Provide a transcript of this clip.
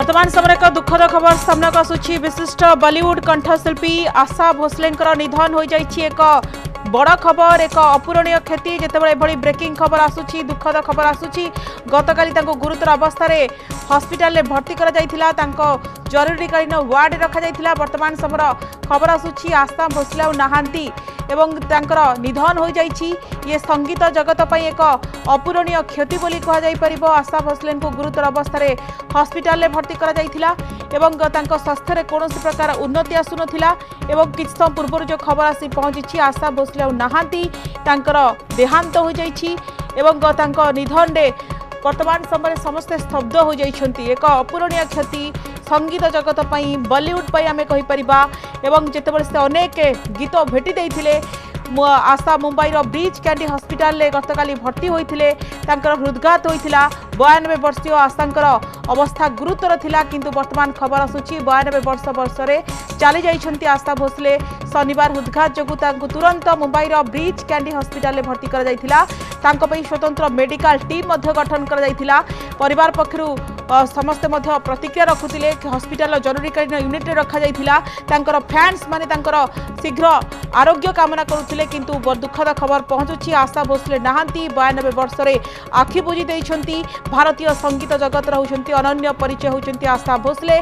वर्तमान समय एक दुखद खबर सामना को आसुछि। विशिष्ट बॉलीवुड कंठशिल्पी आशा भोसले निधन हो जाइछि। एक बड़ खबर, एक अपूरणीय क्षति जितेबाला एभली ब्रेकिंग खबर आसुछि, दुखद खबर आसुछि। गतकाली गुरुतर अवस्था हॉस्पिटल भर्ती करा जायथिला, जरूरीकालीन वार्ड रखा जायथिला। वर्तमान समय खबर आसुछि आशा भोसले नाहांती एवं निधन हो जाइछि। ये संगीत जगत पर एक अपूरणीय क्षति बोली कह जाय परिबो। आशा भोसले को गुरुतर अवस्था हॉस्पिटल भर्ती करा जायथिला एवं स्वास्थ्य में कौन प्रकार उन्नति आसुनथिला एवं किछ समय पूर्व जो खबर आसी पहुंची आशा भोसले नाहांती, देहांत हो जाइछि एवं निधन रे वर्तमान समय समस्ते स्तब्ध हो जाइछंती। एक अपूरणीय क्षति संगीत जगत पई, बॉलीवुड पई आमे कहि परिबा एवं जेतेबेले से अनेक गीत भेटी देइथिले। आशा मुंबई ब्रिज कैंडी हॉस्पिटल गतकाली भर्ती होइथिले, हृदघात होइथिला। 92 वर्षीय आशांकर अवस्था गुरुतर थिला, किंतु वर्तमान खबर आसुछि 92 वर्षरे चली जाइछंती आशा भोसले। शनिवार हृदघात जोगु तुरंत मुंबई ब्रिज कैंडी हॉस्पिटल भर्ती करा जायथिला। तांको पई स्वतंत्र मेडिकल टीम गठन करा जायथिला। परिवार पक्षरु समस्ते प्रतिक्रिया रखुतिले। हॉस्पिटल जरूरीकालीन यूनिट रे रखा जायथिला। तांकर फैंस माने शीघ्र आरोग्य कामना करुथिले, किंतु दुखद खबर पहुंचुछि आशा भोसले नाहांती। 92 वर्षरे आखि बुझी देइछंती। भारतीय संगीत जगत होउछंती अनन्य परिचय होउछंती आशा भोसले।